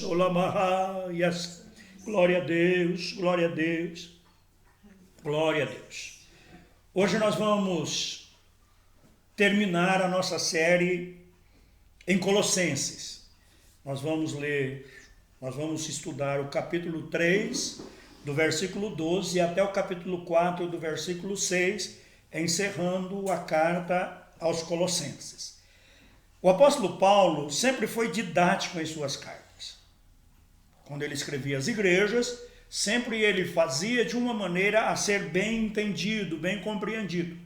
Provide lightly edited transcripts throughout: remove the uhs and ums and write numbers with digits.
Olamahayas. Glória a Deus, glória a Deus, glória a Deus. Hoje nós vamos terminar a nossa série em Colossenses. Nós vamos estudar o capítulo 3, do versículo 12 até o capítulo 4, do versículo 6, encerrando a carta aos Colossenses. O apóstolo Paulo sempre foi didático em suas cartas. Quando ele escrevia as igrejas, sempre ele fazia de uma maneira a ser bem entendido, bem compreendido.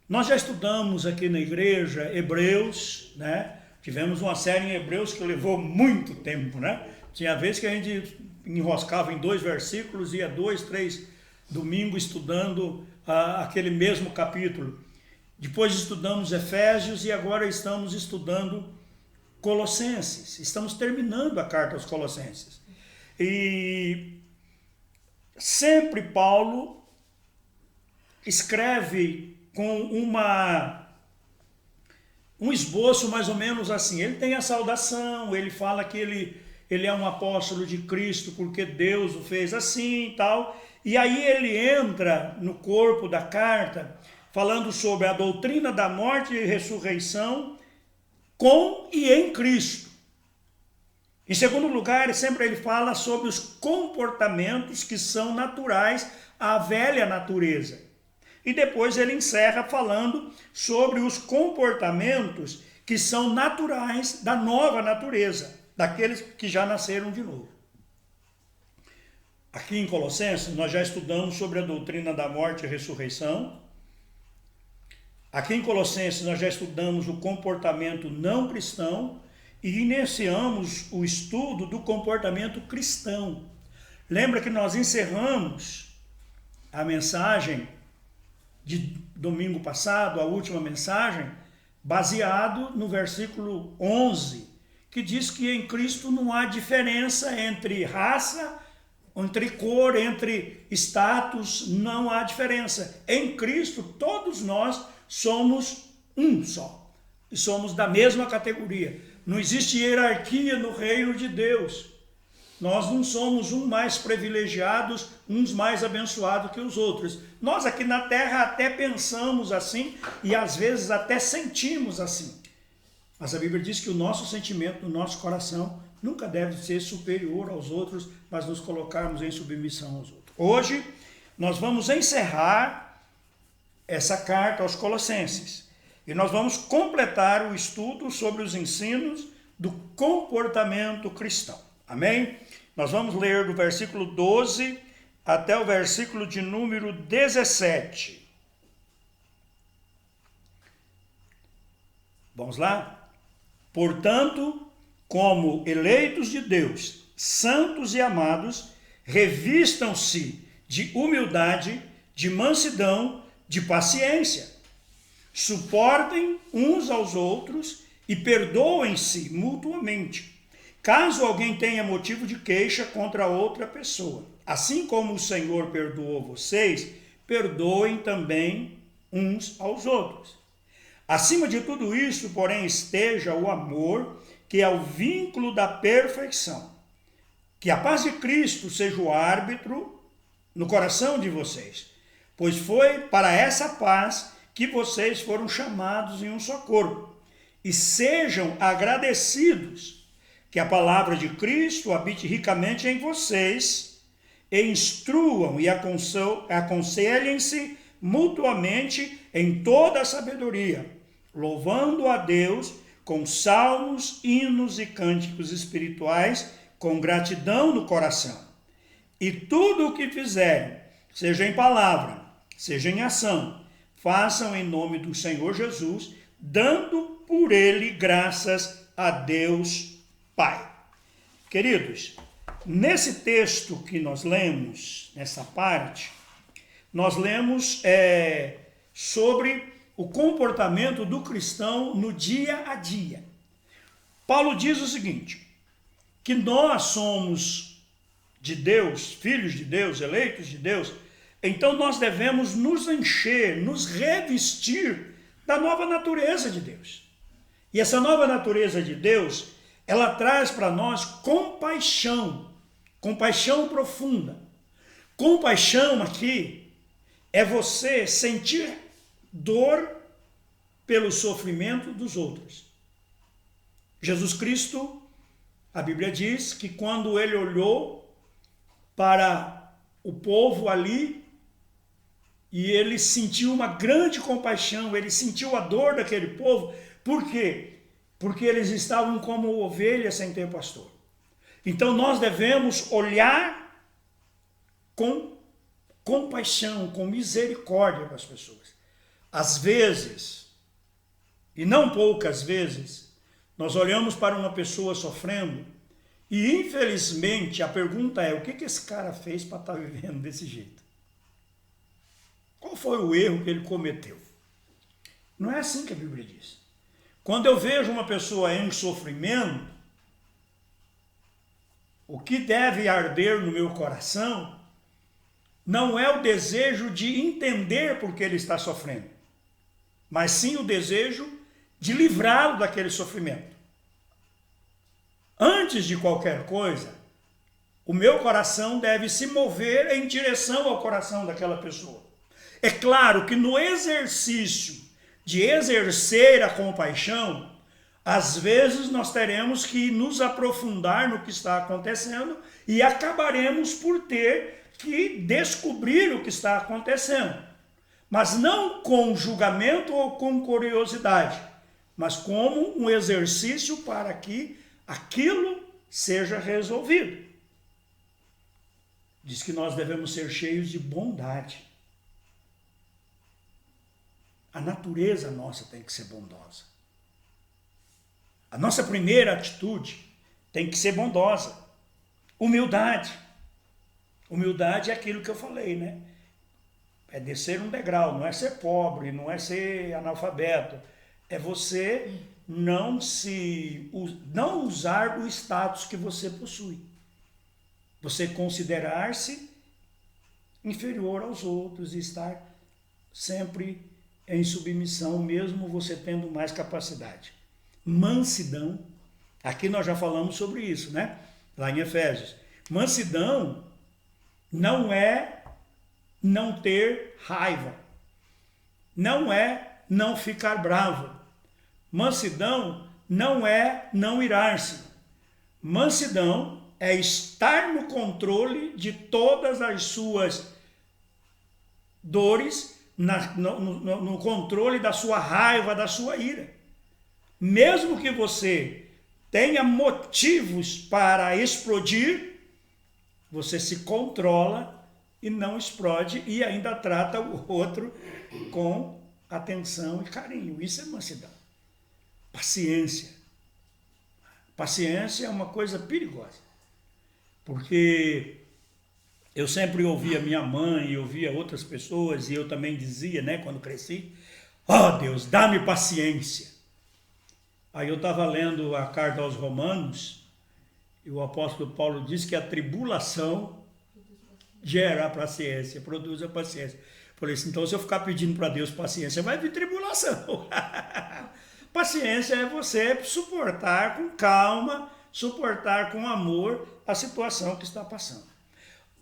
Nós já estudamos aqui na igreja Hebreus, né? Tivemos uma série em Hebreus que levou muito tempo, né? Tinha vezes que a gente enroscava em 2 versículos, ia 2, 3 domingos estudando aquele mesmo capítulo. Depois estudamos Efésios e agora estamos estudando Colossenses. Estamos terminando a carta aos Colossenses. E sempre Paulo escreve com um esboço mais ou menos assim. Ele tem a saudação, ele fala que ele é um apóstolo de Cristo porque Deus o fez assim e tal. E aí ele entra no corpo da carta falando sobre a doutrina da morte e ressurreição com e em Cristo. Em segundo lugar, sempre ele fala sobre os comportamentos que são naturais à velha natureza. E depois ele encerra falando sobre os comportamentos que são naturais da nova natureza, daqueles que já nasceram de novo. Aqui em Colossenses, nós já estudamos sobre a doutrina da morte e ressurreição. Aqui em Colossenses, nós já estudamos o comportamento não cristão e iniciamos o estudo do comportamento cristão. Lembra que nós encerramos a mensagem de domingo passado, a última mensagem, baseado no versículo 11, que diz que em Cristo não há diferença entre raça, entre cor, entre status, não há diferença. Em Cristo, todos nós somos um só. E somos da mesma categoria. Não existe hierarquia no reino de Deus. Nós não somos uns mais privilegiados, uns mais abençoados que os outros. Nós aqui na terra até pensamos assim e às vezes até sentimos assim. Mas a Bíblia diz que o nosso sentimento, o nosso coração, nunca deve ser superior aos outros, mas nos colocarmos em submissão aos outros. Hoje, nós vamos encerrar essa carta aos Colossenses. E nós vamos completar o estudo sobre os ensinos do comportamento cristão. Amém? Nós vamos ler do versículo 12 até o versículo de número 17. Vamos lá? Portanto, como eleitos de Deus, santos e amados, revistam-se de humildade, de mansidão, de paciência. Suportem uns aos outros e perdoem-se mutuamente, caso alguém tenha motivo de queixa contra outra pessoa. Assim como o Senhor perdoou vocês, perdoem também uns aos outros. Acima de tudo isso, porém, esteja o amor, que é o vínculo da perfeição. Que a paz de Cristo seja o árbitro no coração de vocês, pois foi para essa paz que vocês foram chamados em um só corpo. E sejam agradecidos, que a palavra de Cristo habite ricamente em vocês, e instruam e aconselhem-se mutuamente em toda a sabedoria, louvando a Deus com salmos, hinos e cânticos espirituais, com gratidão no coração. E tudo o que fizerem, seja em palavra, seja em ação, façam em nome do Senhor Jesus, dando por ele graças a Deus Pai. Queridos, nesse texto que nós lemos, nessa parte, nós lemos sobre o comportamento do cristão no dia a dia. Paulo diz o seguinte, que nós somos de Deus, filhos de Deus, eleitos de Deus, então nós devemos nos encher, nos revestir da nova natureza de Deus. E essa nova natureza de Deus, ela traz para nós compaixão, compaixão profunda. Compaixão aqui é você sentir dor pelo sofrimento dos outros. Jesus Cristo, a Bíblia diz que quando ele olhou para o povo ali, e ele sentiu uma grande compaixão, ele sentiu a dor daquele povo. Por quê? Porque eles estavam como ovelhas sem ter pastor. Então nós devemos olhar com compaixão, com misericórdia para as pessoas. Às vezes, e não poucas vezes, nós olhamos para uma pessoa sofrendo e infelizmente a pergunta é: o que esse cara fez para estar vivendo desse jeito? Qual foi o erro que ele cometeu? Não é assim que a Bíblia diz. Quando eu vejo uma pessoa em sofrimento, o que deve arder no meu coração não é o desejo de entender por que ele está sofrendo, mas sim o desejo de livrá-lo daquele sofrimento. Antes de qualquer coisa, o meu coração deve se mover em direção ao coração daquela pessoa. É claro que no exercício de exercer a compaixão, às vezes nós teremos que nos aprofundar no que está acontecendo e acabaremos por ter que descobrir o que está acontecendo. Mas não com julgamento ou com curiosidade, mas como um exercício para que aquilo seja resolvido. Diz que nós devemos ser cheios de bondade. A natureza nossa tem que ser bondosa. A nossa primeira atitude tem que ser bondosa. Humildade. Humildade é aquilo que eu falei, né? É descer um degrau, não é ser pobre, não é ser analfabeto. É você não usar o status que você possui. Você considerar-se inferior aos outros e estar sempre em submissão, mesmo você tendo mais capacidade. Mansidão, aqui nós já falamos sobre isso, né? Lá em Efésios. Mansidão não é não ter raiva, não é não ficar bravo. Mansidão não é não irar-se. Mansidão é estar no controle de todas as suas dores, no controle da sua raiva, da sua ira. Mesmo que você tenha motivos para explodir, você se controla e não explode e ainda trata o outro com atenção e carinho. Isso é mansidão. Paciência. Paciência é uma coisa perigosa, porque eu sempre ouvia minha mãe e ouvia outras pessoas, e eu também dizia, né, quando cresci: ó Deus, dá-me paciência. Aí eu estava lendo a carta aos Romanos, e o apóstolo Paulo diz que a tribulação gera a paciência, produz a paciência. Falei assim: então se eu ficar pedindo para Deus paciência, vai vir tribulação. Paciência é você suportar com calma, suportar com amor a situação que está passando.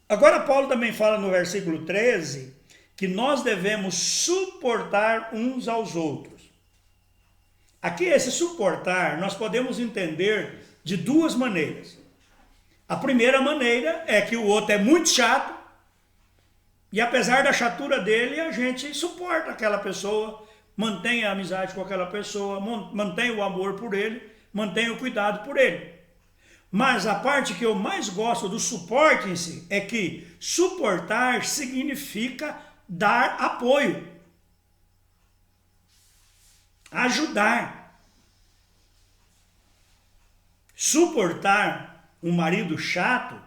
Agora Paulo também fala no versículo 13 que nós devemos suportar uns aos outros. Aqui esse suportar nós podemos entender de duas maneiras. A primeira maneira é que o outro é muito chato e apesar da chatura dele a gente suporta aquela pessoa, mantém a amizade com aquela pessoa, mantém o amor por ele, mantém o cuidado por ele. Mas a parte que eu mais gosto do suporte em si é que suportar significa dar apoio, ajudar. Suportar um marido chato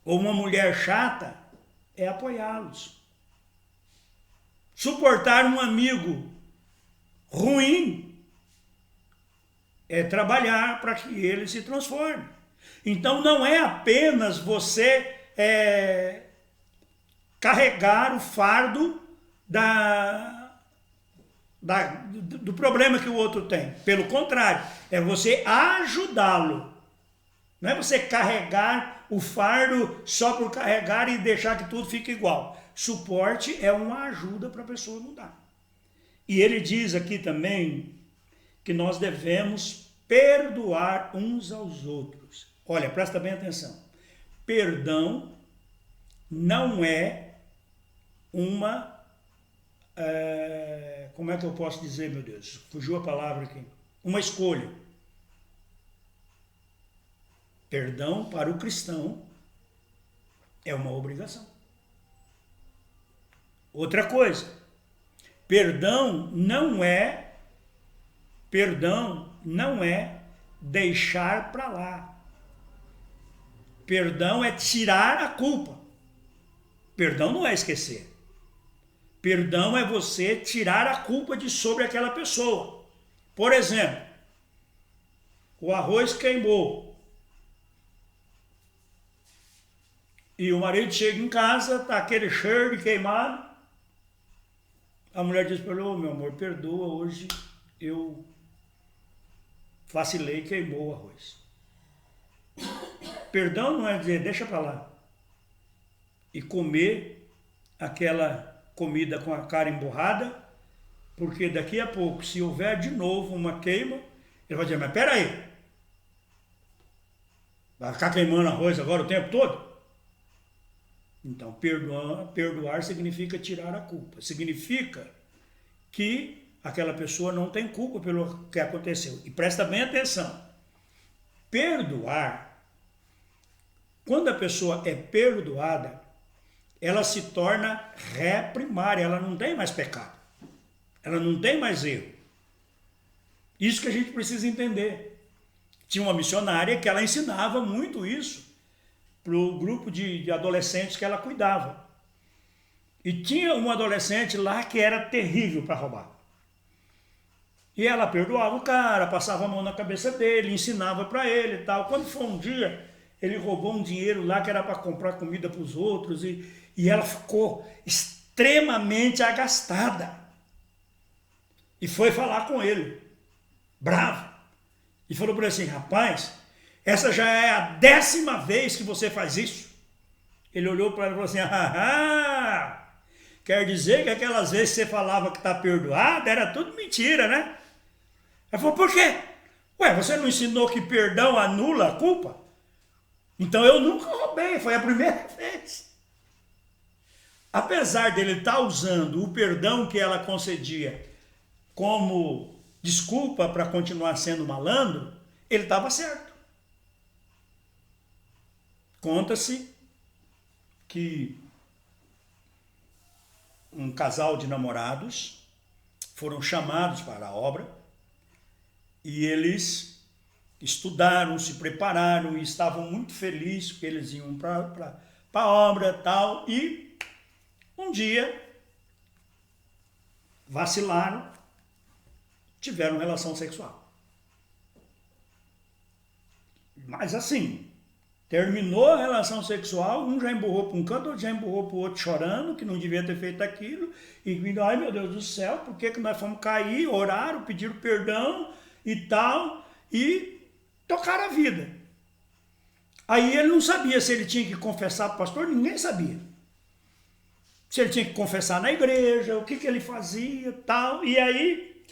ou uma mulher chata é apoiá-los. Suportar um amigo ruim é trabalhar para que ele se transforme. Então não é apenas você carregar o fardo do problema que o outro tem. Pelo contrário, é você ajudá-lo. Não é você carregar o fardo só por carregar e deixar que tudo fique igual. Suporte é uma ajuda para a pessoa mudar. E ele diz aqui também que nós devemos perdoar uns aos outros. Olha, presta bem atenção. Perdão não é uma... como é que eu posso dizer, meu Deus? Fugiu a palavra aqui. Uma escolha. Perdão para o cristão é uma obrigação. Outra coisa, perdão não é deixar para lá. Perdão é tirar a culpa. Perdão não é esquecer. Perdão é você tirar a culpa de sobre aquela pessoa. Por exemplo, o arroz queimou. E o marido chega em casa, tá aquele cheiro de queimado. A mulher diz para ele: "Ô, meu amor, perdoa, hoje eu vacilei e queimou o arroz." Perdão não é dizer, deixa para lá. E comer aquela comida com a cara emburrada, porque daqui a pouco, se houver de novo uma queima, ele vai dizer: "Mas peraí, vai ficar queimando arroz agora o tempo todo?" Então, perdoar significa tirar a culpa. Significa que aquela pessoa não tem culpa pelo que aconteceu. E presta bem atenção. Perdoar, quando a pessoa é perdoada, ela se torna ré primária, ela não tem mais pecado. Ela não tem mais erro. Isso que a gente precisa entender. Tinha uma missionária que ela ensinava muito isso para o grupo de adolescentes que ela cuidava. E tinha um adolescente lá que era terrível para roubar. E ela perdoava o cara, passava a mão na cabeça dele, ensinava para ele e tal. Quando foi um dia, ele roubou um dinheiro lá que era para comprar comida para os outros e ela ficou extremamente agastada. E foi falar com ele, bravo. E falou para ele assim: "Rapaz, essa já é a 10ª vez que você faz isso." Ele olhou para ela e falou assim: "Quer dizer que aquelas vezes que você falava que está perdoado, era tudo mentira, né?" Ela falou: "Por quê? Ué, você não ensinou que perdão anula a culpa? Então eu nunca roubei, foi a primeira vez." Apesar dele estar usando o perdão que ela concedia como desculpa para continuar sendo malandro, ele estava certo. Conta-se que um casal de namorados foram chamados para a obra e eles estudaram, se prepararam e estavam muito felizes porque eles iam para a obra e tal. E um dia vacilaram, tiveram relação sexual. Mas assim, terminou a relação sexual, um já emburrou para um canto, outro já emburrou para o outro chorando, que não devia ter feito aquilo, e ai meu Deus do céu, por que nós fomos cair, oraram, pediram perdão e tal, e tocaram a vida. Aí ele não sabia se ele tinha que confessar para o pastor, ninguém sabia. Se ele tinha que confessar na igreja, o que ele fazia tal, e aí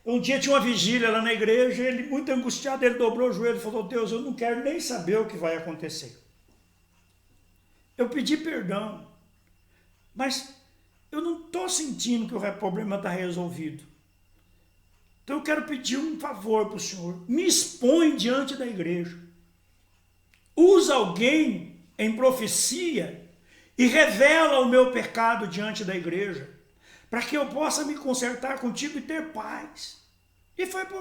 um dia tinha uma vigília lá na igreja, ele muito angustiado, ele dobrou o joelho e falou: "Deus, eu não quero nem saber o que vai acontecer. Eu pedi perdão, mas eu não estou sentindo que o problema está resolvido. Então eu quero pedir um favor para o senhor, me expõe diante da igreja. Usa alguém em profecia e revela o meu pecado diante da igreja, para que eu possa me consertar contigo e ter paz." E foi para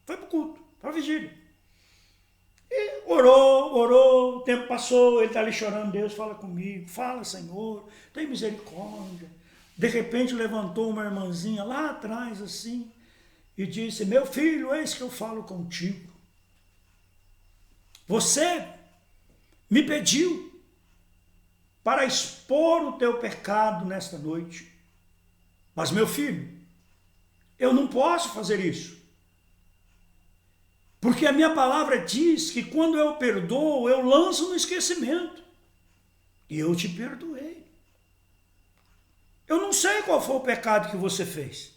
o culto, para a vigília. E orou, o tempo passou, ele está ali chorando: "Deus, fala comigo, fala, Senhor, tem misericórdia." De repente levantou uma irmãzinha lá atrás assim e disse: "Meu filho, eis que eu falo contigo. Você me pediu para expor o teu pecado nesta noite. Mas, meu filho, Eu não posso fazer isso. Porque a minha palavra diz que quando eu perdoo, eu lanço no esquecimento. E eu te perdoei. Eu não sei qual foi o pecado que você fez.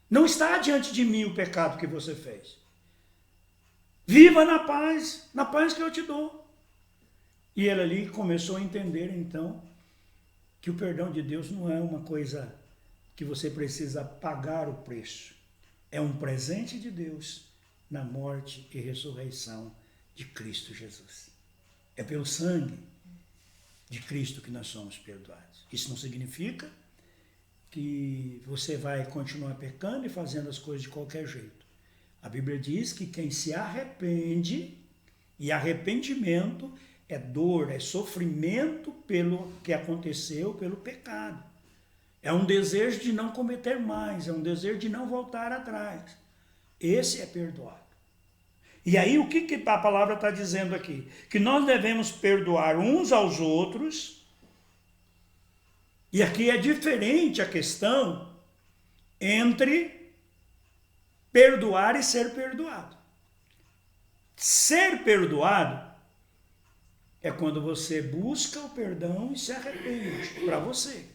Não está diante de mim o pecado que você fez. Viva na paz que eu te dou. E ele ali começou a entender, então, que o perdão de Deus não é uma coisa que você precisa pagar o preço. É um presente de Deus na morte e ressurreição de Cristo Jesus. É pelo sangue de Cristo que nós somos perdoados. Isso não significa que você vai continuar pecando e fazendo as coisas de qualquer jeito. A Bíblia diz que quem se arrepende, e arrependimento é dor, é sofrimento pelo que aconteceu, pelo pecado. É um desejo de não cometer mais, é um desejo de não voltar atrás. Esse é perdoado. E aí o que a palavra está dizendo aqui? Que nós devemos perdoar uns aos outros. E aqui é diferente a questão entre perdoar e ser perdoado. Ser perdoado é quando você busca o perdão e se arrepende para você.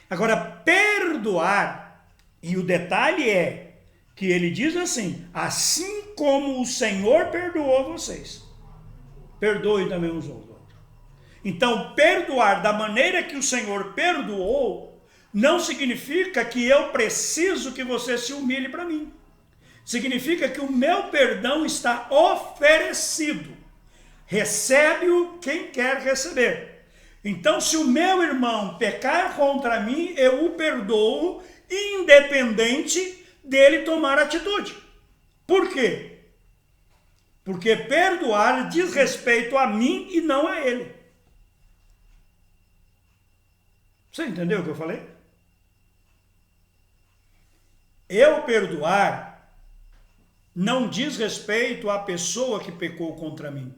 Agora, perdoar, e o detalhe é que ele diz assim: assim como o Senhor perdoou vocês, perdoe também uns aos outros. Então, perdoar da maneira que o Senhor perdoou não significa que eu preciso que você se humilhe para mim. Significa que o meu perdão está oferecido. Recebe-o quem quer receber. Então, se o meu irmão pecar contra mim, eu o perdoo, independente dele tomar atitude. Por quê? Porque perdoar diz respeito a mim e não a ele. Você entendeu o que eu falei? Eu perdoar não diz respeito à pessoa que pecou contra mim.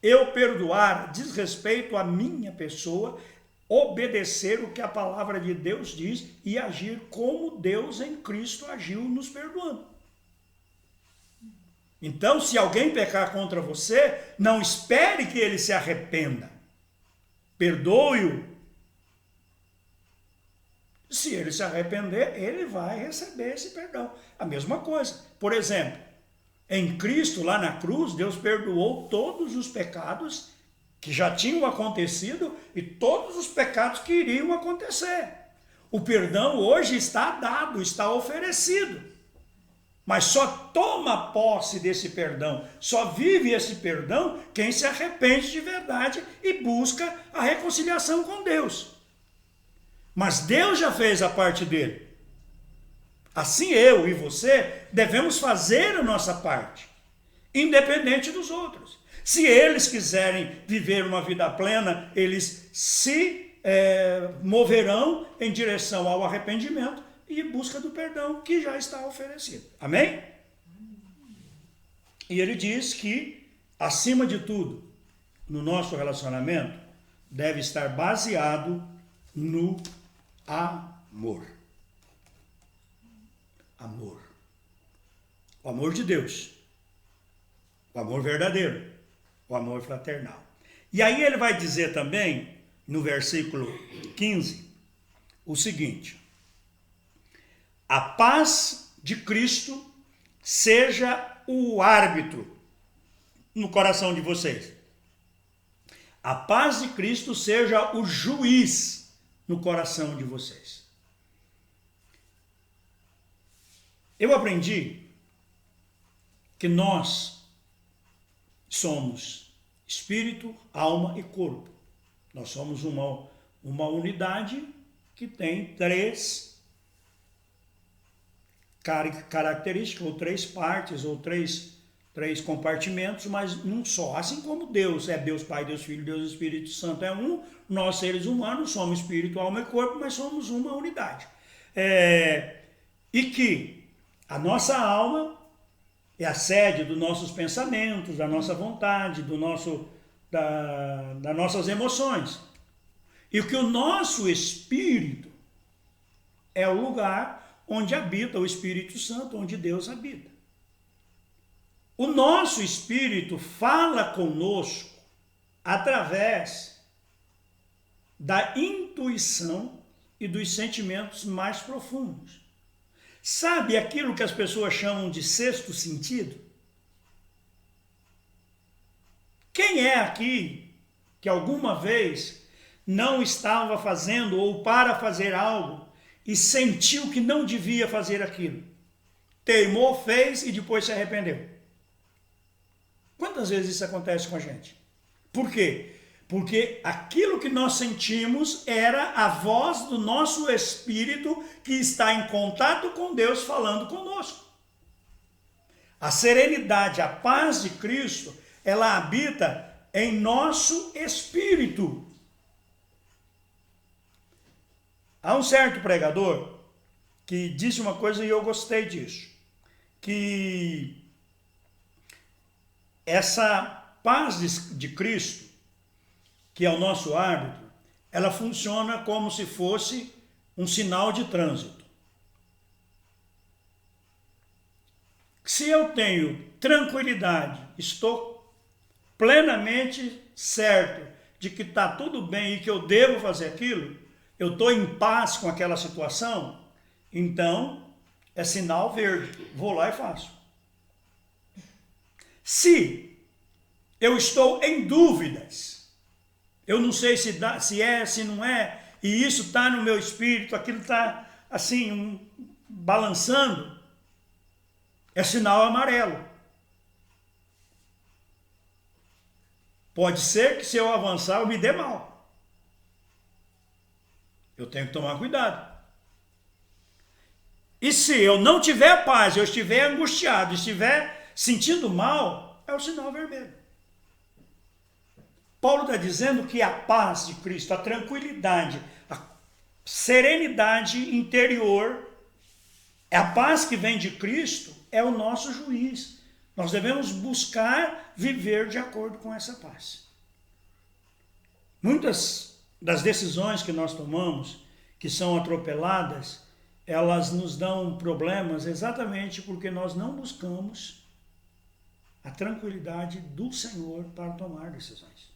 Eu perdoar diz respeito à minha pessoa, obedecer o que a palavra de Deus diz e agir como Deus em Cristo agiu nos perdoando. Então, se alguém pecar contra você, não espere que ele se arrependa. Perdoe-o. Se ele se arrepender, ele vai receber esse perdão. A mesma coisa. Por exemplo, em Cristo, lá na cruz, Deus perdoou todos os pecados que já tinham acontecido e todos os pecados que iriam acontecer. O perdão hoje está dado, está oferecido. Mas só toma posse desse perdão, só vive esse perdão quem se arrepende de verdade e busca a reconciliação com Deus. Mas Deus já fez a parte dele. Assim eu e você devemos fazer a nossa parte, independente dos outros. Se eles quiserem viver uma vida plena, eles se moverão em direção ao arrependimento e busca do perdão que já está oferecido. Amém? E ele diz que, acima de tudo, no nosso relacionamento, deve estar baseado no amor. Amor. O amor de Deus. O amor verdadeiro. O amor fraternal. E aí ele vai dizer também, no versículo 15, o seguinte: a paz de Cristo seja o árbitro no coração de vocês. A paz de Cristo seja o juiz no coração de vocês. Eu aprendi que nós somos espírito, alma e corpo. Nós somos uma unidade que tem três características, ou três partes, ou três compartimentos, mas num só. Assim como Deus é Deus Pai, Deus Filho, Deus Espírito Santo é um, nós seres humanos somos espírito, alma e corpo, mas somos uma unidade. E que a nossa alma é a sede dos nossos pensamentos, da nossa vontade, das nossas emoções. E que o nosso espírito é o lugar onde habita o Espírito Santo, onde Deus habita. O nosso espírito fala conosco através da intuição e dos sentimentos mais profundos. Sabe aquilo que as pessoas chamam de sexto sentido? Quem é aqui que alguma vez não estava fazendo ou para fazer algo e sentiu que não devia fazer aquilo? Teimou, fez e depois se arrependeu. Quantas vezes isso acontece com a gente? Por quê? Porque aquilo que nós sentimos era a voz do nosso espírito que está em contato com Deus falando conosco. A serenidade, a paz de Cristo, ela habita em nosso espírito. Há um certo pregador que disse uma coisa e eu gostei disso, que essa paz de Cristo, que é o nosso árbitro, ela funciona como se fosse um sinal de trânsito. Se eu tenho tranquilidade, estou plenamente certo de que está tudo bem e que eu devo fazer aquilo, eu estou em paz com aquela situação, então é sinal verde, vou lá e faço. Se eu estou em dúvidas, eu não sei se dá, se é, se não é, e isso está no meu espírito, aquilo está assim, balançando, é sinal amarelo. Pode ser que se eu avançar eu me dê mal. Eu tenho que tomar cuidado. E se eu não tiver paz, eu estiver angustiado, estiver sentindo mal, é o sinal vermelho. Paulo está dizendo que a paz de Cristo, a tranquilidade, a serenidade interior, a paz que vem de Cristo, é o nosso juiz. Nós devemos buscar viver de acordo com essa paz. Muitas das decisões que nós tomamos, que são atropeladas, elas nos dão problemas exatamente porque nós não buscamos a tranquilidade do Senhor para tomar decisões.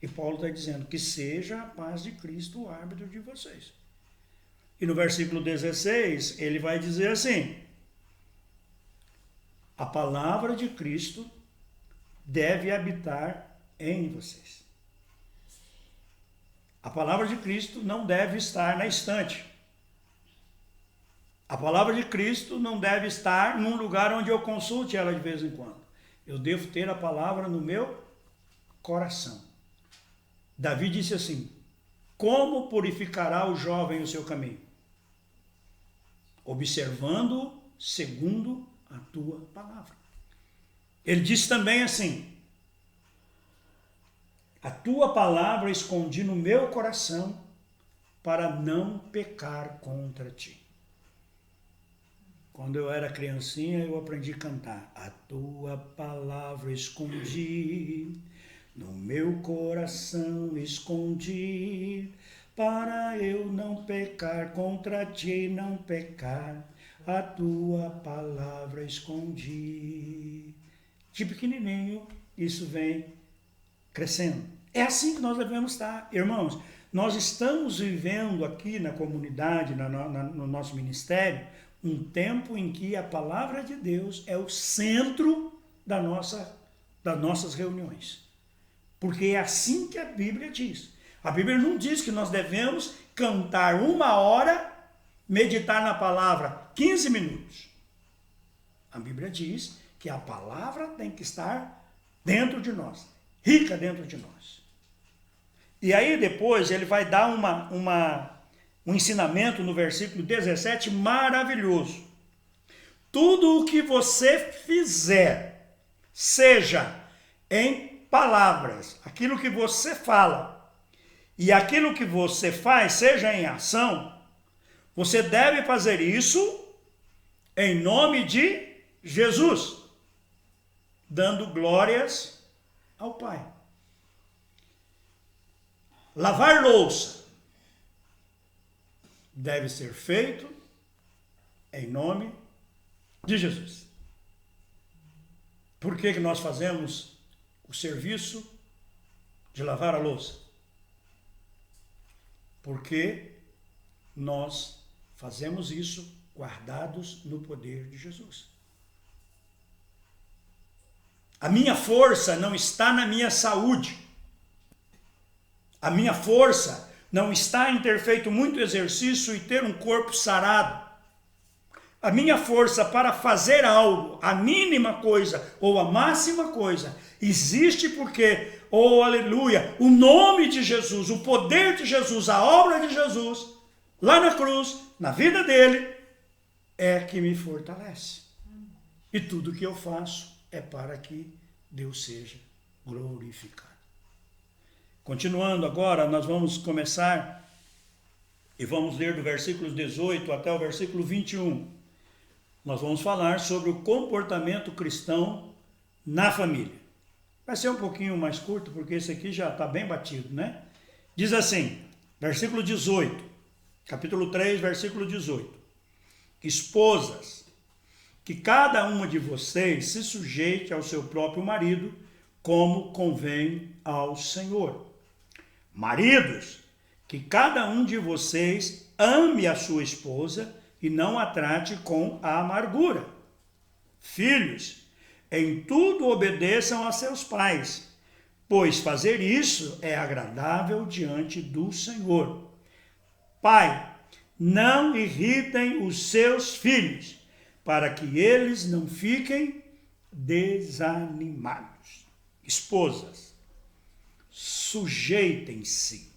E Paulo está dizendo que seja a paz de Cristo o árbitro de vocês. E no versículo 16, ele vai dizer assim: a palavra de Cristo deve habitar em vocês. A palavra de Cristo não deve estar na estante. A palavra de Cristo não deve estar num lugar onde eu consulte ela de vez em quando. Eu devo ter a palavra no meu coração. Davi disse assim: como purificará o jovem o seu caminho? Observando segundo a tua palavra. Ele disse também assim: a tua palavra escondi no meu coração para não pecar contra ti. Quando eu era criancinha, eu aprendi a cantar: a tua palavra escondi, no meu coração escondi, para eu não pecar contra ti, não pecar. A tua palavra escondi. De pequenininho, isso vem crescendo. É assim que nós devemos estar. Irmãos, nós estamos vivendo aqui na comunidade, no nosso ministério, um tempo em que a palavra de Deus é o centro das nossas reuniões. Porque é assim que a Bíblia diz. A Bíblia não diz que nós devemos cantar 1 hora, meditar na palavra 15 minutos. A Bíblia diz que a palavra tem que estar dentro de nós, rica dentro de nós. E aí depois ele vai dar um ensinamento no versículo 17 maravilhoso. Tudo o que você fizer, seja em palavras, aquilo que você fala, e aquilo que você faz, seja em ação, você deve fazer isso em nome de Jesus, dando glórias ao Pai. Lavar louça deve ser feito Em nome de Jesus. Por que nós fazemos o serviço de lavar a louça? Porque nós fazemos isso guardados no poder de Jesus. A minha força não está na minha saúde. A minha força não está em ter feito muito exercício e ter um corpo sarado. A minha força para fazer algo, a mínima coisa ou a máxima coisa, existe porque, oh aleluia, o nome de Jesus, o poder de Jesus, a obra de Jesus, lá na cruz, na vida dele, é que me fortalece. E tudo que eu faço é para que Deus seja glorificado. Continuando agora, nós vamos começar e vamos ler do versículo 18 até o versículo 21. Nós vamos falar sobre o comportamento cristão na família. Vai ser um pouquinho mais curto, porque esse aqui já está bem batido, né? Diz assim, versículo 18, capítulo 3, versículo 18. Esposas, que cada uma de vocês se sujeite ao seu próprio marido, como convém ao Senhor. Maridos, que cada um de vocês ame a sua esposa e não a trate com a amargura. Filhos, em tudo obedeçam a seus pais, pois fazer isso é agradável diante do Senhor. Pai, não irritem os seus filhos, para que eles não fiquem desanimados. Esposas, sujeitem-se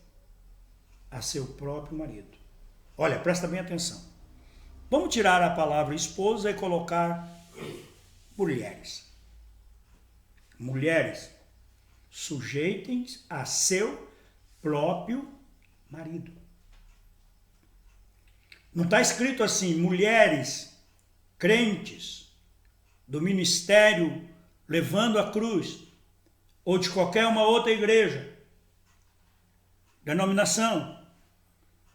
a seu próprio marido. Olha, presta bem atenção. Vamos tirar a palavra esposa e colocar mulheres. Mulheres, sujeitem-se a seu próprio marido. Não está escrito assim, mulheres crentes do ministério levando a cruz, ou de qualquer uma outra igreja, denominação,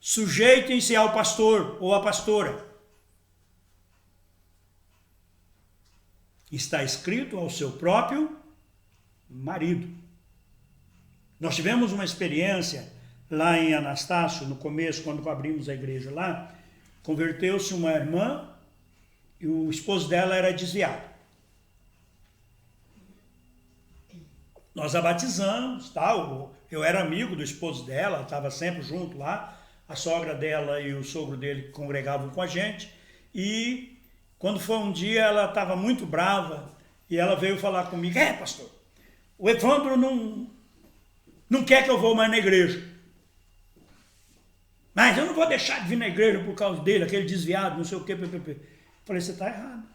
sujeitem-se ao pastor ou à pastora. Está escrito ao seu próprio marido. Nós tivemos uma experiência lá em Anastácio, no começo, quando abrimos a igreja lá, converteu-se uma irmã e o esposo dela era desviado. Nós a batizamos, tal. Eu era amigo do esposo dela, estava sempre junto lá, a sogra dela e o sogro dele congregavam com a gente, e quando foi um dia, ela estava muito brava e ela veio falar comigo, pastor, o Evandro não quer que eu vou mais na igreja. Mas eu não vou deixar de vir na igreja por causa dele, aquele desviado, não sei o quê. Falei, você está errado.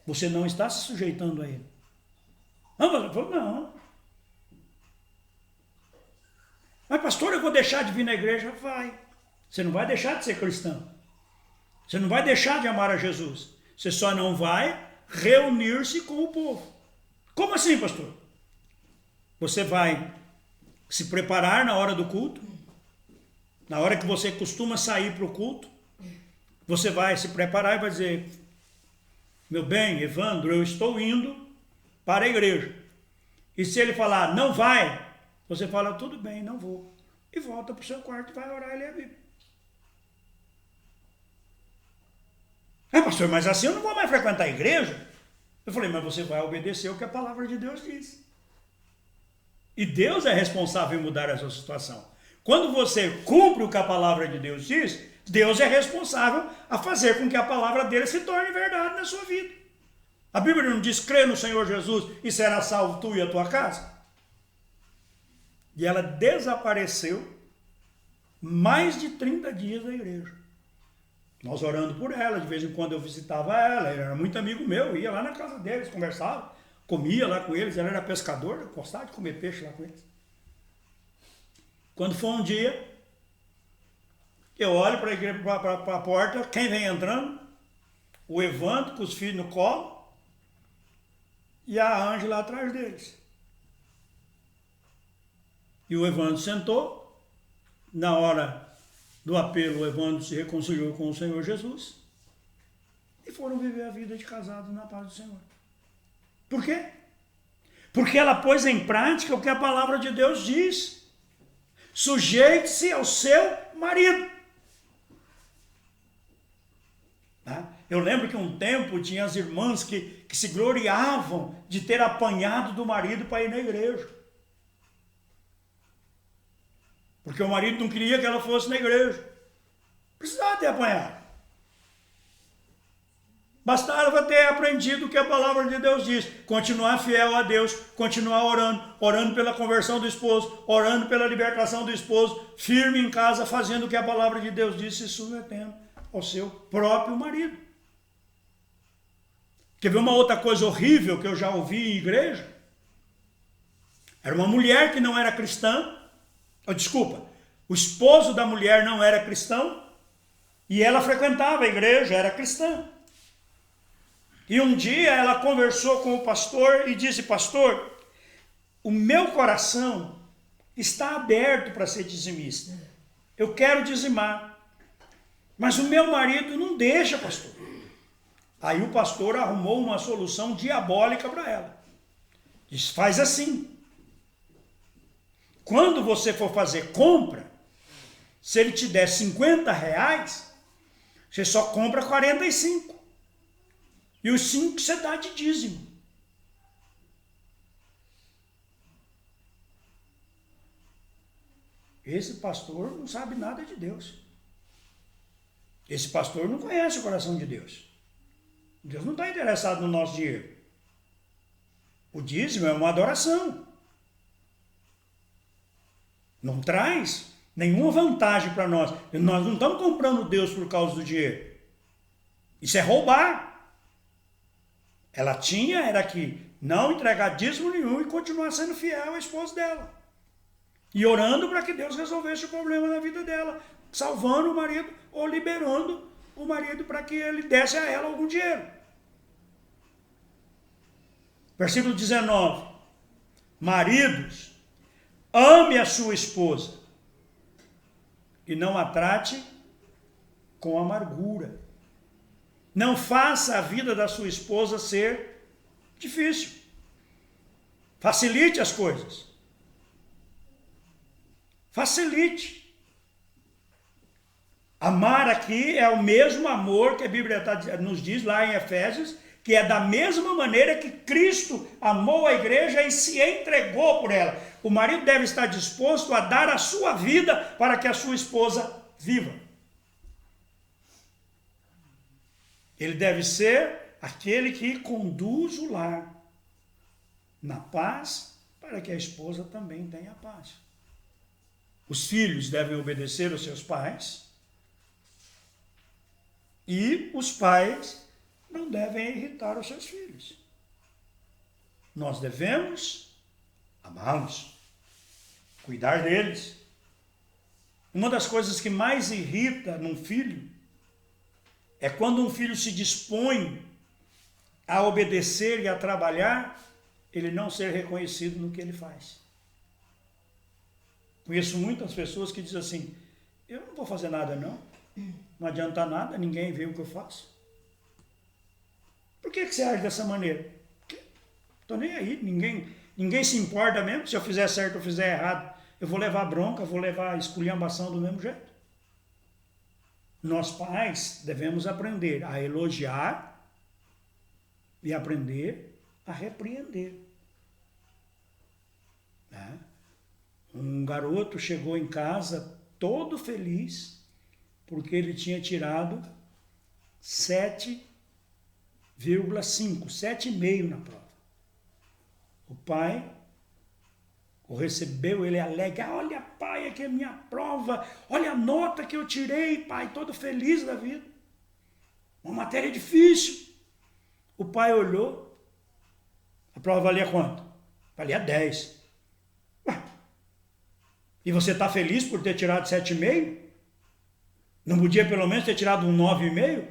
Você não está se sujeitando a ele. Não, mas eu falei, não. Mas pastor, eu vou deixar de vir na igreja? Vai. Você não vai deixar de ser cristão. Você não vai deixar de amar a Jesus. Você só não vai reunir-se com o povo. Como assim, pastor? Você vai se preparar na hora do culto, na hora que você costuma sair para o culto, você vai se preparar e vai dizer, meu bem, Evandro, eu estou indo para a igreja. E se ele falar, não vai, você fala, tudo bem, não vou. E volta para o seu quarto e vai orar e ler a Bíblia. Pastor, mas assim eu não vou mais frequentar a igreja. Eu falei, mas você vai obedecer o que a palavra de Deus diz. E Deus é responsável em mudar essa situação. Quando você cumpre o que a palavra de Deus diz, Deus é responsável a fazer com que a palavra dele se torne verdade na sua vida. A Bíblia não diz, crê no Senhor Jesus e será salvo tu e a tua casa? E ela desapareceu mais de 30 dias da igreja. Nós orando por ela, de vez em quando eu visitava ela, ele era muito amigo meu, ia lá na casa deles, conversava, comia lá com eles, ela era pescador, eu gostava de comer peixe lá com eles. Quando foi um dia, eu olho para a porta, quem vem entrando? O Evandro com os filhos no colo e a Ângela atrás deles. E o Evandro sentou, na hora do apelo, o Evandro se reconciliou com o Senhor Jesus e foram viver a vida de casados na paz do Senhor. Por quê? Porque ela pôs em prática o que a palavra de Deus diz. Sujeite-se ao seu marido. Eu lembro que um tempo tinha as irmãs que se gloriavam de ter apanhado do marido para ir na igreja. Porque o marido não queria que ela fosse na igreja. Precisava ter apanhado. Bastava ter aprendido o que a palavra de Deus diz. Continuar fiel a Deus, continuar orando pela conversão do esposo, orando pela libertação do esposo, firme em casa, fazendo o que a palavra de Deus diz, se submetendo ao seu próprio marido. Quer ver uma outra coisa horrível que eu já ouvi em igreja? Era uma mulher que não era cristã. O esposo da mulher não era cristão e ela frequentava a igreja, era cristã. E um dia ela conversou com o pastor e disse: pastor, o meu coração está aberto para ser dizimista. Eu quero dizimar. Mas o meu marido não deixa, pastor. Aí o pastor arrumou uma solução diabólica para ela. Disse: faz assim. Quando você for fazer compra, se ele te der R$50, você só compra 45. E os 5 você dá de dízimo. Esse pastor não sabe nada de Deus. Esse pastor não conhece o coração de Deus. Deus não está interessado no nosso dinheiro. O dízimo é uma adoração. Não traz nenhuma vantagem para nós. Nós não estamos comprando Deus por causa do dinheiro. Isso é roubar. Ela era que não entregar dízimo nenhum e continuar sendo fiel ao esposo dela. E orando para que Deus resolvesse o problema na vida dela, salvando o marido ou liberando o marido para que ele desse a ela algum dinheiro. Versículo 19. Maridos, ame a sua esposa e não a trate com amargura. Não faça a vida da sua esposa ser difícil. Facilite as coisas. Facilite. Amar aqui é o mesmo amor que a Bíblia nos diz lá em Efésios, que é da mesma maneira que Cristo amou a igreja e se entregou por ela. O marido deve estar disposto a dar a sua vida para que a sua esposa viva. Ele deve ser aquele que conduz o lar na paz, para que a esposa também tenha paz. Os filhos devem obedecer aos seus pais e os pais não devem irritar os seus filhos. Nós devemos amá-los, cuidar deles. Uma das coisas que mais irrita num filho é quando um filho se dispõe a obedecer e a trabalhar, ele não ser reconhecido no que ele faz. Conheço muitas pessoas que dizem assim: eu não vou fazer nada não, não adianta nada, ninguém vê o que eu faço. Por que você age dessa maneira? Estou nem aí, ninguém se importa mesmo, se eu fizer certo ou fizer errado, eu vou levar bronca, vou levar esculhambação do mesmo jeito. Nós pais devemos aprender a elogiar e aprender a repreender. Um garoto chegou em casa todo feliz porque ele tinha tirado 7,5 na prova. O pai o recebeu, ele alegre: olha pai, aqui é a minha prova, olha a nota que eu tirei, pai, todo feliz da vida. Uma matéria difícil. O pai olhou, a prova valia quanto? Valia 10. Ué, e você está feliz por ter tirado 7,5? Não podia pelo menos ter tirado um 9,5?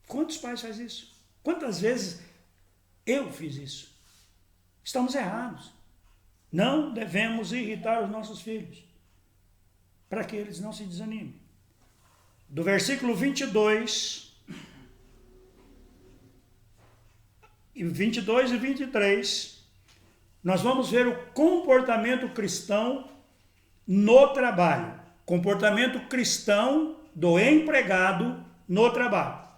Quantos pais fazem isso? Quantas vezes eu fiz isso? Estamos errados. Não devemos irritar os nossos filhos. para que eles não se desanimem. Do versículo 22 e 23, nós vamos ver o comportamento cristão no trabalho. Comportamento cristão do empregado no trabalho.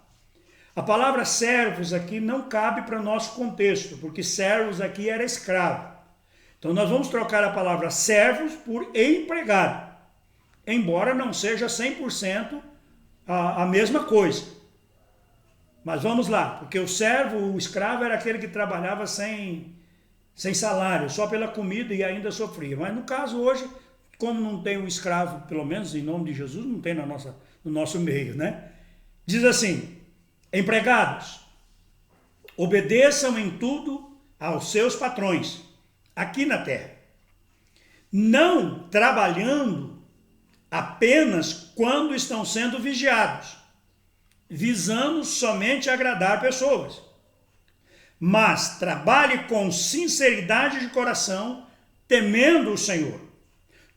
A palavra servos aqui não cabe para o nosso contexto, porque servos aqui era escravo. Então nós vamos trocar a palavra servos por empregado, embora não seja 100% a mesma coisa. Mas vamos lá, porque o servo, o escravo, era aquele que trabalhava sem salário, só pela comida e ainda sofria. Mas no caso hoje, como não tem um escravo, pelo menos em nome de Jesus, não tem no nosso meio, né? Diz assim: empregados, obedeçam em tudo aos seus patrões, aqui na terra, não trabalhando apenas quando estão sendo vigiados, visando somente agradar pessoas, mas trabalhe com sinceridade de coração, temendo o Senhor.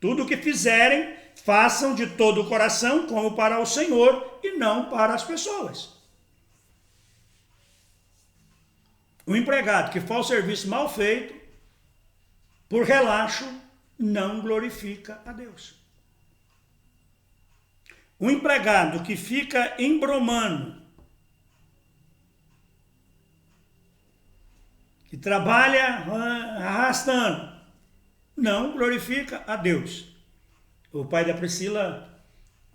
Tudo o que fizerem, façam de todo o coração como para o Senhor e não para as pessoas. O empregado que faz o serviço mal feito, por relaxo, não glorifica a Deus. O empregado que fica embromando, que trabalha arrastando, não glorifica a Deus. O pai da Priscila,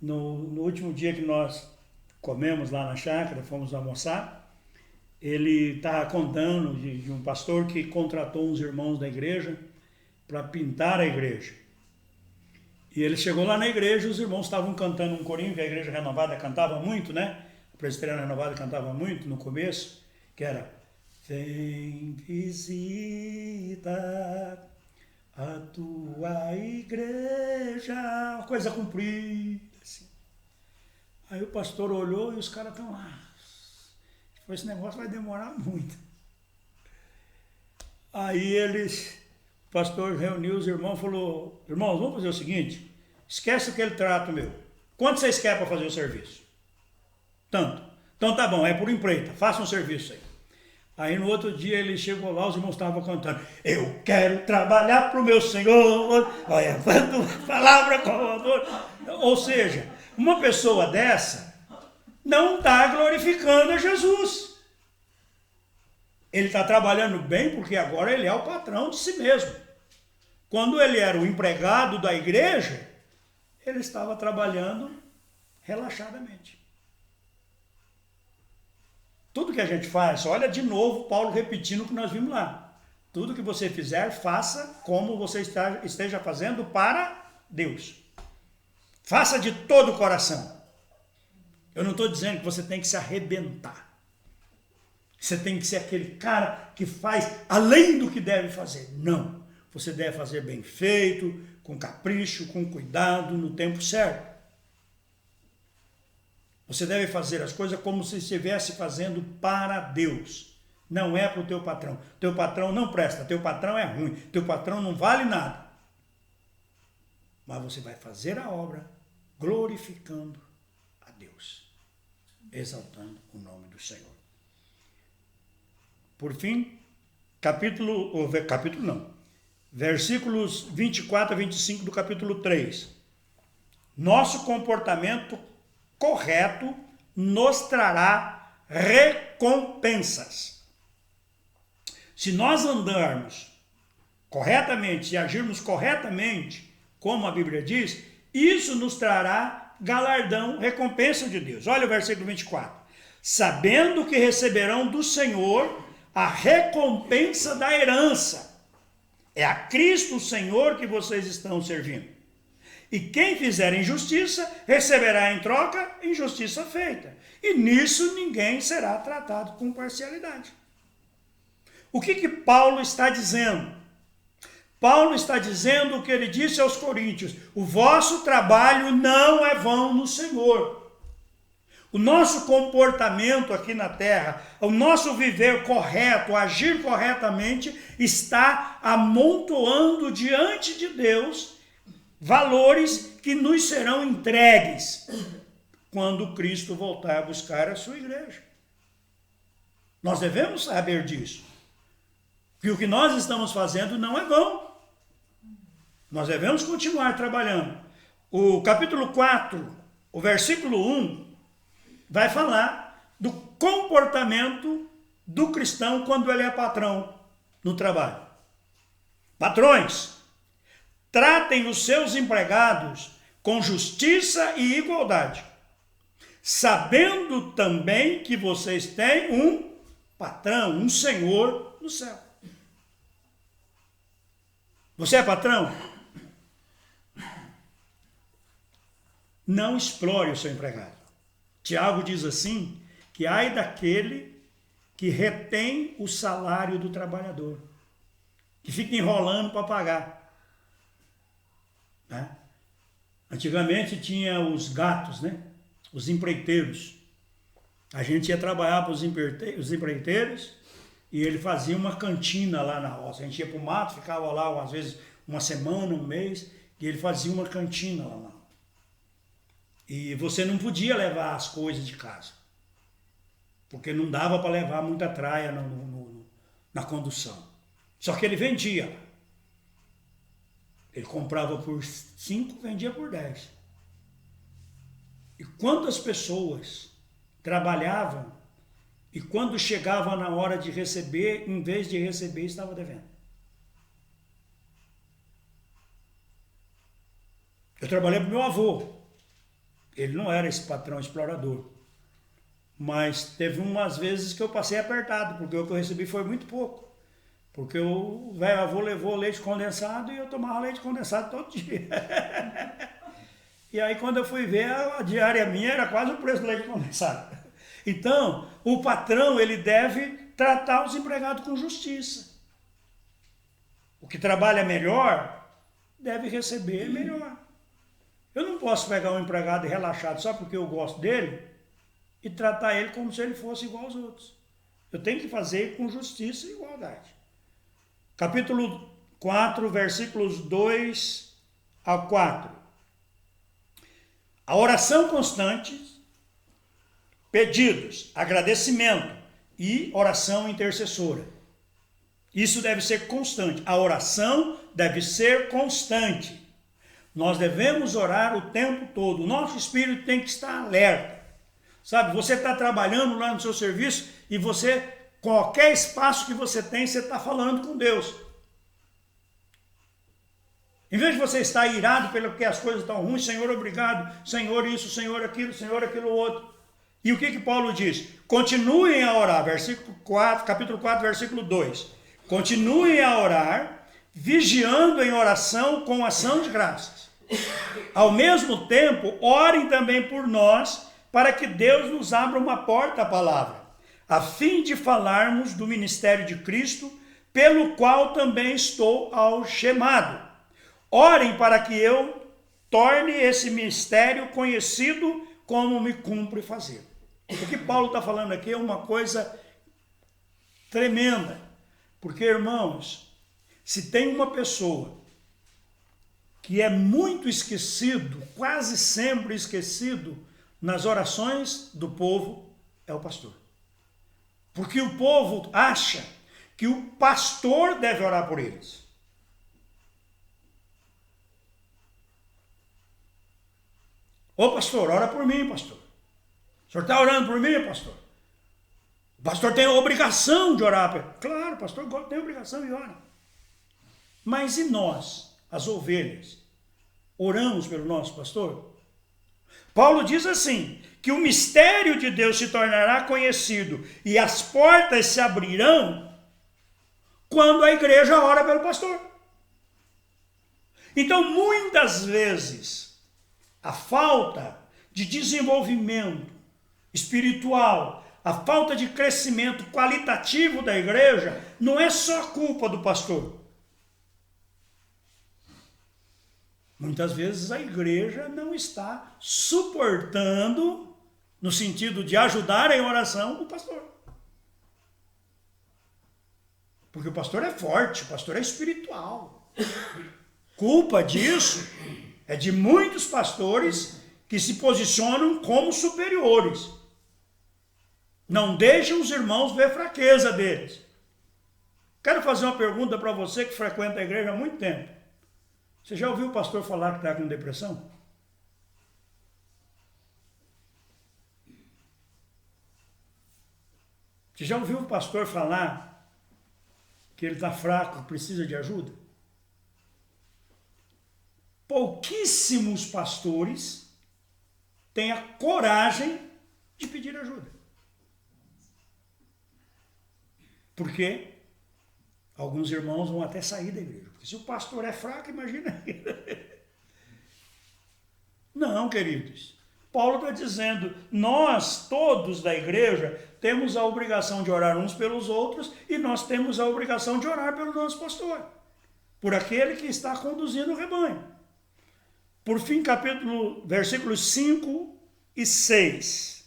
no último dia que nós comemos lá na chácara, fomos almoçar, ele estava contando de um pastor que contratou uns irmãos da igreja para pintar a igreja. E ele chegou lá na igreja, os irmãos estavam cantando um corinho, que a igreja renovada cantava muito, né? A presbiteriana renovada cantava muito no começo, que era: vem visitar a tua igreja, uma coisa comprida, assim. Aí o pastor olhou e os caras estão lá. Esse negócio vai demorar muito. Aí o pastor reuniu os irmãos e falou: irmãos, vamos fazer o seguinte, esquece aquele trato meu. Quanto vocês querem para fazer o serviço? Tanto. Então tá bom, é por empreita, faça um serviço aí. Aí no outro dia ele chegou lá, os irmãos estavam cantando: eu quero trabalhar para o meu Senhor, levando a palavra com amor. Ou seja, uma pessoa dessa não está glorificando a Jesus. Ele está trabalhando bem porque agora ele é o patrão de si mesmo. Quando ele era o empregado da igreja, ele estava trabalhando relaxadamente. Tudo que a gente faz, olha de novo Paulo repetindo o que nós vimos lá. Tudo que você fizer, faça como você esteja fazendo para Deus. Faça de todo o coração. Eu não estou dizendo que você tem que se arrebentar. Você tem que ser aquele cara que faz além do que deve fazer. Não. Você deve fazer bem feito, com capricho, com cuidado, no tempo certo. Você deve fazer as coisas como se estivesse fazendo para Deus. Não é para o teu patrão. Teu patrão não presta, teu patrão é ruim, teu patrão não vale nada. Mas você vai fazer a obra glorificando a Deus, exaltando o nome do Senhor. Por fim, versículos 24 a 25 do capítulo 3. Nosso comportamento correto nos trará recompensas. Se nós andarmos corretamente e agirmos corretamente, como a Bíblia diz, isso nos trará galardão, recompensa de Deus. Olha o versículo 24. Sabendo que receberão do Senhor a recompensa da herança. É a Cristo o Senhor que vocês estão servindo. E quem fizer injustiça, receberá em troca injustiça feita. E nisso ninguém será tratado com parcialidade. O que Paulo está dizendo? Paulo está dizendo o que ele disse aos coríntios: o vosso trabalho não é vão no Senhor. O nosso comportamento aqui na terra, o nosso viver correto, agir corretamente, está amontoando diante de Deus valores que nos serão entregues quando Cristo voltar a buscar a sua igreja. Nós devemos saber disso. Que o que nós estamos fazendo não é vão. Nós devemos continuar trabalhando. O capítulo 4, o versículo 1, vai falar do comportamento do cristão quando ele é patrão no trabalho. Patrões, tratem os seus empregados com justiça e igualdade, sabendo também que vocês têm um patrão, um senhor no céu. Você é patrão? Não explore o seu empregado. Tiago diz assim, que ai daquele que retém o salário do trabalhador, que fica enrolando para pagar. Né? Antigamente tinha os gatos, né? Os empreiteiros. A gente ia trabalhar para os empreiteiros e ele fazia uma cantina lá na roça. A gente ia para o mato, ficava lá às vezes uma semana, um mês, e ele fazia uma cantina lá. E você não podia levar as coisas de casa, porque não dava para levar muita traia na condução. Só que ele vendia. Ele comprava por 5, vendia por 10. E quantas pessoas trabalhavam e quando chegava na hora de receber, em vez de receber, estava devendo. Eu trabalhei para o meu avô. Ele não era esse patrão explorador. Mas teve umas vezes que eu passei apertado, porque o que eu recebi foi muito pouco. Porque o velho avô levou leite condensado e eu tomava leite condensado todo dia. E aí quando eu fui ver, a diária minha era quase o preço do leite condensado. Então, o patrão, ele deve tratar os empregados com justiça. O que trabalha melhor, deve receber melhor. Eu não posso pegar um empregado relaxado só porque eu gosto dele e tratar ele como se ele fosse igual aos outros. Eu tenho que fazer com justiça e igualdade. Capítulo 4, versículos 2 a 4. A oração constante, pedidos, agradecimento e oração intercessora. Isso deve ser constante. A oração deve ser constante. Nós devemos orar o tempo todo. O nosso espírito tem que estar alerta. Sabe, você está trabalhando lá no seu serviço e você, qualquer espaço que você tem, você está falando com Deus. Em vez de você estar irado pelo que as coisas estão ruins, Senhor, obrigado, Senhor isso, Senhor aquilo outro. E o que Paulo diz? Continuem a orar, capítulo 4, versículo 2. Continuem a orar, vigiando em oração com ação de graças. Ao mesmo tempo, orem também por nós, para que Deus nos abra uma porta à palavra, a fim de falarmos do ministério de Cristo, pelo qual também estou algemado. Orem para que eu torne esse mistério conhecido como me cumpre fazer. O que Paulo está falando aqui é uma coisa tremenda, porque, irmãos, se tem uma pessoa que é muito esquecido, quase sempre esquecido, nas orações do povo, é o pastor. Porque o povo acha que o pastor deve orar por eles. Ô pastor, ora por mim, pastor. O senhor está orando por mim, pastor? O pastor tem a obrigação de orar. Claro, o pastor tem a obrigação e ora. Mas e nós, as ovelhas, oramos pelo nosso pastor? Paulo diz assim, que o mistério de Deus se tornará conhecido e as portas se abrirão quando a igreja ora pelo pastor. Então, muitas vezes, a falta de desenvolvimento espiritual, a falta de crescimento qualitativo da igreja, não é só culpa do pastor. Muitas vezes a igreja não está suportando, no sentido de ajudar em oração, o pastor. Porque o pastor é forte, o pastor é espiritual. Culpa disso É de muitos pastores que se posicionam como superiores. Não deixam os irmãos ver fraqueza deles. Quero fazer uma pergunta para você que frequenta a igreja há muito tempo. Você já ouviu o pastor falar que está com depressão? Você já ouviu o pastor falar que ele está fraco, que precisa de ajuda? Pouquíssimos pastores têm a coragem de pedir ajuda. Por quê? Alguns irmãos vão até sair da igreja. Porque se o pastor é fraco, imagina. Não, queridos. Paulo está dizendo, nós todos da igreja temos a obrigação de orar uns pelos outros e nós temos a obrigação de orar pelo nosso pastor, por aquele que está conduzindo o rebanho. Por fim, versículos 5 e 6.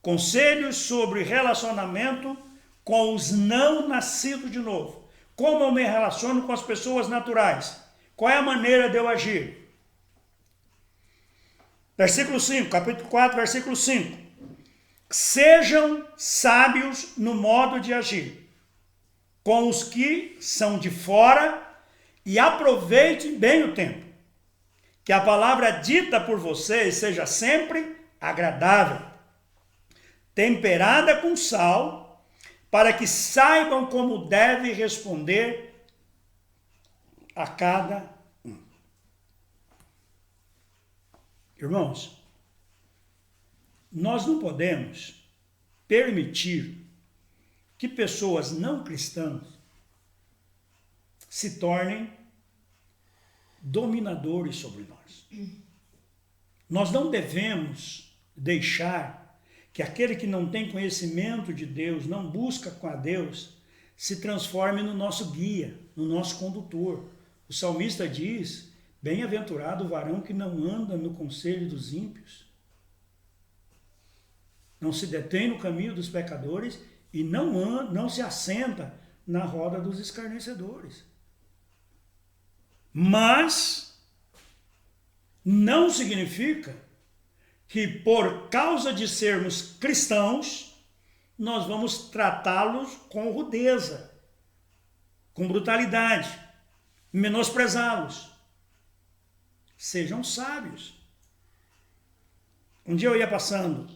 Conselhos sobre relacionamento com os não nascidos de novo. Como eu me relaciono com as pessoas naturais? Qual é a maneira de eu agir? Versículo 5, capítulo 4, versículo 5. Sejam sábios no modo de agir com os que são de fora e aproveitem bem o tempo. Que a palavra dita por vocês seja sempre agradável, temperada com sal, para que saibam como deve responder a cada um. Irmãos, nós não podemos permitir que pessoas não cristãs se tornem dominadores sobre nós. Nós não devemos deixar que aquele que não tem conhecimento de Deus, não busca com a Deus, se transforme no nosso guia, no nosso condutor. O salmista diz, bem-aventurado o varão que não anda no conselho dos ímpios, não se detém no caminho dos pecadores e não se assenta na roda dos escarnecedores. Mas não significa que por causa de sermos cristãos, nós vamos tratá-los com rudeza, com brutalidade, menosprezá-los. Sejam sábios. Um dia eu ia passando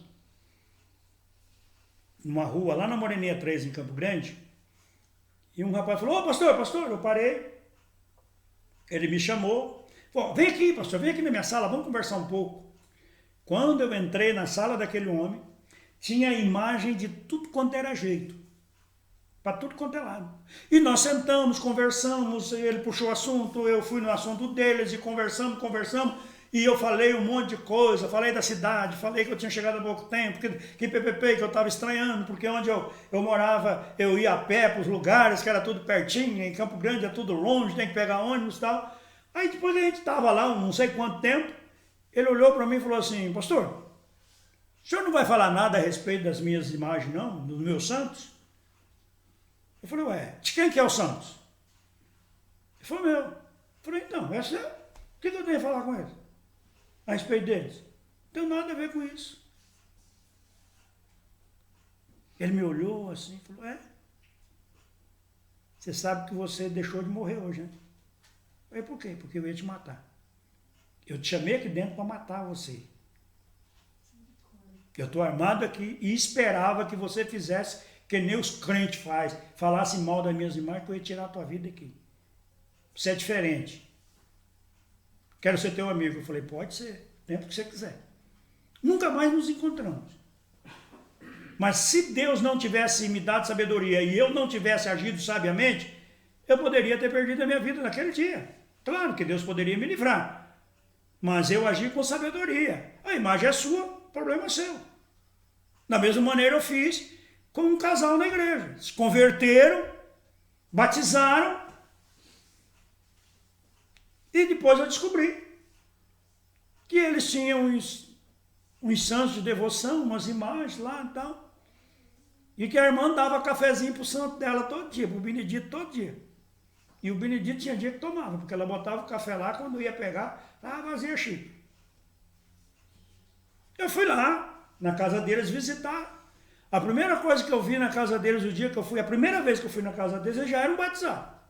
numa rua lá na Moreninha 3, em Campo Grande, e um rapaz falou, ô pastor, eu parei. Ele me chamou, falou, vem aqui pastor, vem aqui na minha sala, vamos conversar um pouco. Quando eu entrei na sala daquele homem, tinha a imagem de tudo quanto era jeito, para tudo quanto é lado. E nós sentamos, conversamos, ele puxou o assunto, eu fui no assunto deles e conversamos, e eu falei um monte de coisa, falei da cidade, falei que eu tinha chegado há pouco tempo, que PPP, que eu estava estranhando, porque onde eu morava, eu ia a pé para os lugares, que era tudo pertinho, em Campo Grande é tudo longe, tem que pegar ônibus e tal. Aí depois a gente estava lá, não sei quanto tempo, ele olhou para mim e falou assim, pastor, o senhor não vai falar nada a respeito das minhas imagens não, dos meus santos? Eu falei, ué, de quem que é o santos? Ele falou, meu. Eu falei, então, o que eu tenho a falar com eles? A respeito deles? Não tem nada a ver com isso. Ele me olhou assim e falou, você sabe que você deixou de morrer hoje, né? Eu falei, por quê? Porque eu ia te matar. Eu te chamei aqui dentro para matar você. Eu estou armado aqui e esperava que você fizesse que nem os crentes fazem, falasse mal das minhas imagens, que eu ia tirar a tua vida aqui. Você é diferente. Quero ser teu amigo. Eu falei, pode ser, tempo que você quiser. Nunca mais nos encontramos. Mas se Deus não tivesse me dado sabedoria e eu não tivesse agido sabiamente, eu poderia ter perdido a minha vida naquele dia. Claro que Deus poderia me livrar. Mas eu agi com sabedoria. A imagem é sua, o problema é seu. Da mesma maneira eu fiz com um casal na igreja. Se converteram, batizaram, e depois eu descobri que eles tinham uns santos de devoção, umas imagens lá e tal. E que a irmã dava cafezinho para o santo dela todo dia, para o Benedito todo dia. E o Benedito tinha dia que tomava, porque ela botava o café lá, quando ia pegar, estava vazia a xícara. Eu fui lá, na casa deles, visitar. A primeira coisa que eu vi na casa deles, o dia que eu fui, a primeira vez que eu fui na casa deles, eles já eram batizados.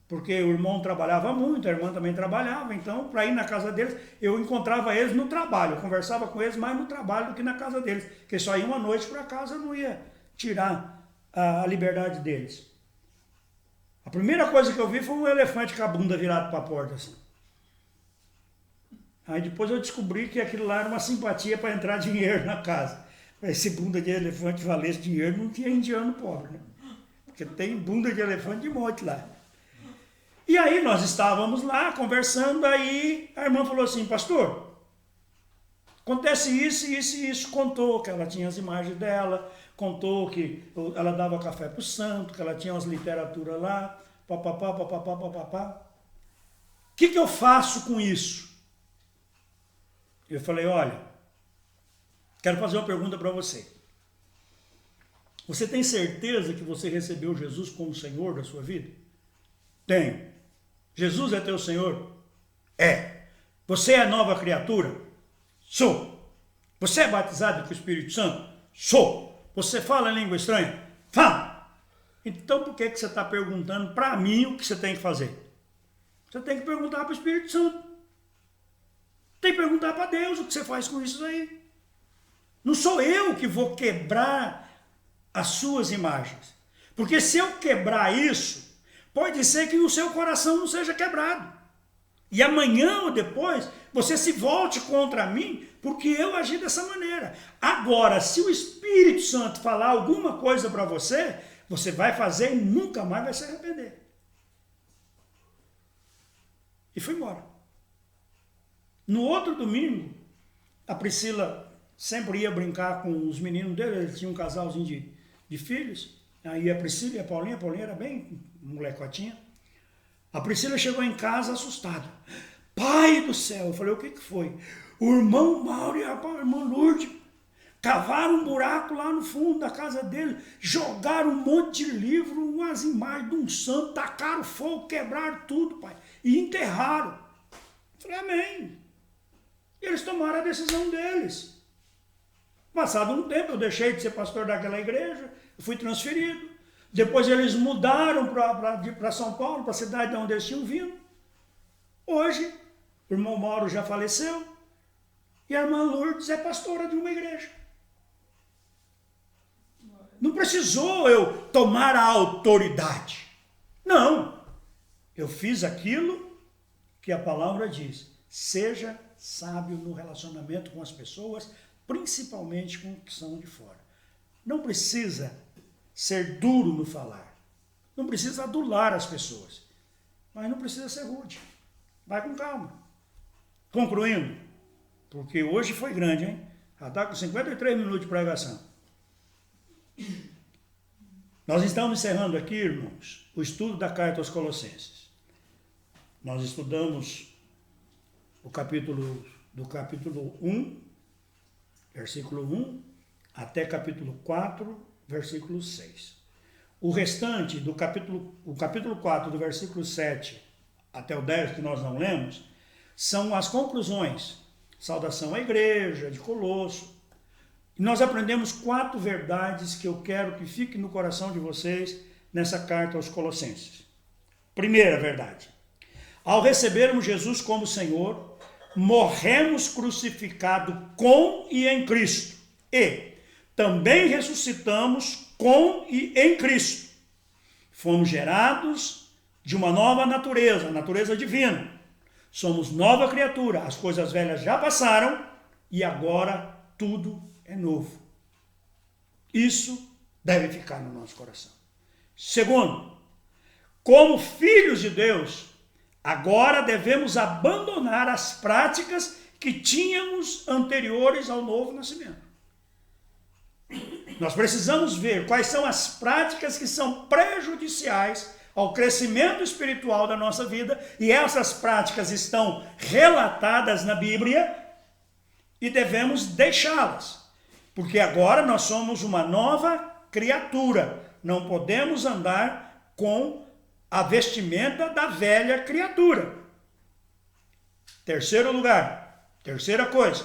Porque o irmão trabalhava muito, a irmã também trabalhava, então, para ir na casa deles, eu encontrava eles no trabalho, eu conversava com eles mais no trabalho do que na casa deles, porque só iam à noite para casa, eu não ia tirar a liberdade deles. A primeira coisa que eu vi foi um elefante com a bunda virada para a porta, assim. Aí depois eu descobri que aquilo lá era uma simpatia para entrar dinheiro na casa. Esse bunda de elefante valesse dinheiro, não tinha indiano pobre, né? Porque tem bunda de elefante de monte lá. E aí nós estávamos lá conversando, aí a irmã falou assim, pastor, acontece isso, isso e isso. Contou que ela tinha as imagens dela, contou que ela dava café para o santo, que ela tinha umas literaturas lá, papapá, papapá, papapá. O que eu faço com isso? Eu falei, olha, quero fazer uma pergunta para você. Você tem certeza que você recebeu Jesus como Senhor da sua vida? Tenho. Jesus é teu Senhor? É. Você é nova criatura? Sou. Você é batizado com o Espírito Santo? Sou. Você fala língua estranha? Fala. Então por que você está perguntando para mim o que você tem que fazer? Você tem que perguntar para o Espírito Santo. Tem que perguntar para Deus o que você faz com isso aí. Não sou eu que vou quebrar as suas imagens. Porque se eu quebrar isso, pode ser que no seu coração não seja quebrado. E amanhã ou depois, você se volte contra mim, porque eu agi dessa maneira. Agora, se o Espírito Santo falar alguma coisa para você, você vai fazer e nunca mais vai se arrepender. E fui embora. No outro domingo, a Priscila sempre ia brincar com os meninos dele, eles tinham um casalzinho de filhos. Aí a Priscila e a Paulinha era bem molecotinha. A Priscila chegou em casa assustada. Pai do céu! Eu falei, o que foi? O irmão Mauro e a irmã Lourdes cavaram um buraco lá no fundo da casa dele, jogaram um monte de livro, umas imagens de um santo, tacaram fogo, quebraram tudo, pai, e enterraram. Eu falei, amém. E eles tomaram a decisão deles. Passado um tempo, eu deixei de ser pastor daquela igreja, fui transferido. Depois eles mudaram para São Paulo, para a cidade de onde eles tinham vindo. Hoje, o irmão Mauro já faleceu e a irmã Lourdes é pastora de uma igreja. Não precisou eu tomar a autoridade. Não. Eu fiz aquilo que a palavra diz. Seja sábio no relacionamento com as pessoas, principalmente com os que são de fora. Não precisa ser duro no falar. Não precisa adular as pessoas. Mas não precisa ser rude. Vai com calma. Concluindo, porque hoje foi grande, hein? Já está com 53 minutos de pregação. Nós estamos encerrando aqui, irmãos, o estudo da carta aos Colossenses. Nós estudamos do capítulo 1, versículo 1, até capítulo 4, versículo 6. O restante do capítulo 4, do versículo 7 até o 10, que nós não lemos, são as conclusões. Saudação à igreja de Colosso. E nós aprendemos 4 verdades que eu quero que fiquem no coração de vocês nessa carta aos Colossenses. Primeira verdade. Ao recebermos Jesus como Senhor, morremos crucificados com e em Cristo. E também ressuscitamos com e em Cristo. Fomos gerados de uma nova natureza, a natureza divina. Somos nova criatura, as coisas velhas já passaram e agora tudo é novo. Isso deve ficar no nosso coração. Segundo, como filhos de Deus, agora devemos abandonar as práticas que tínhamos anteriores ao novo nascimento. Nós precisamos ver quais são as práticas que são prejudiciais ao crescimento espiritual da nossa vida, e essas práticas estão relatadas na Bíblia e devemos deixá-las, porque agora nós somos uma nova criatura, não podemos andar com a vestimenta da velha criatura. Terceiro lugar, terceira coisa,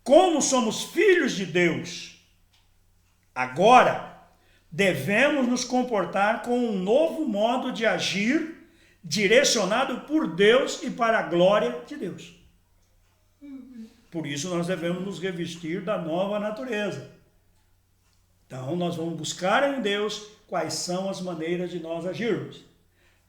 como somos filhos de Deus, agora devemos nos comportar com um novo modo de agir, direcionado por Deus e para a glória de Deus. Por isso nós devemos nos revestir da nova natureza. Então nós vamos buscar em Deus quais são as maneiras de nós agirmos.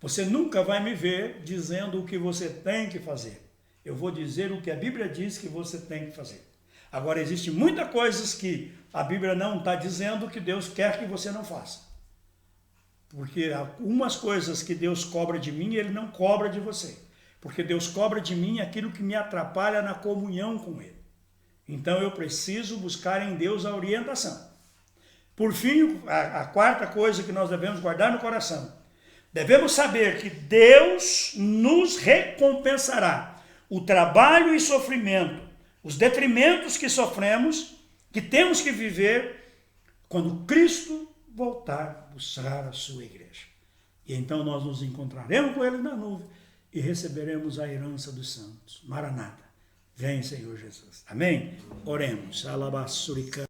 Você nunca vai me ver dizendo o que você tem que fazer. Eu vou dizer o que a Bíblia diz que você tem que fazer. Agora, existem muitas coisas que a Bíblia não está dizendo que Deus quer que você não faça. Porque algumas coisas que Deus cobra de mim, Ele não cobra de você. Porque Deus cobra de mim aquilo que me atrapalha na comunhão com Ele. Então eu preciso buscar em Deus a orientação. Por fim, a quarta coisa que nós devemos guardar no coração. Devemos saber que Deus nos recompensará o trabalho e sofrimento, os detrimentos que sofremos, que temos que viver quando Cristo voltar a buscar a sua igreja. E então nós nos encontraremos com Ele na nuvem e receberemos a herança dos santos. Maranata. Vem, Senhor Jesus. Amém? Oremos. Alabassurica.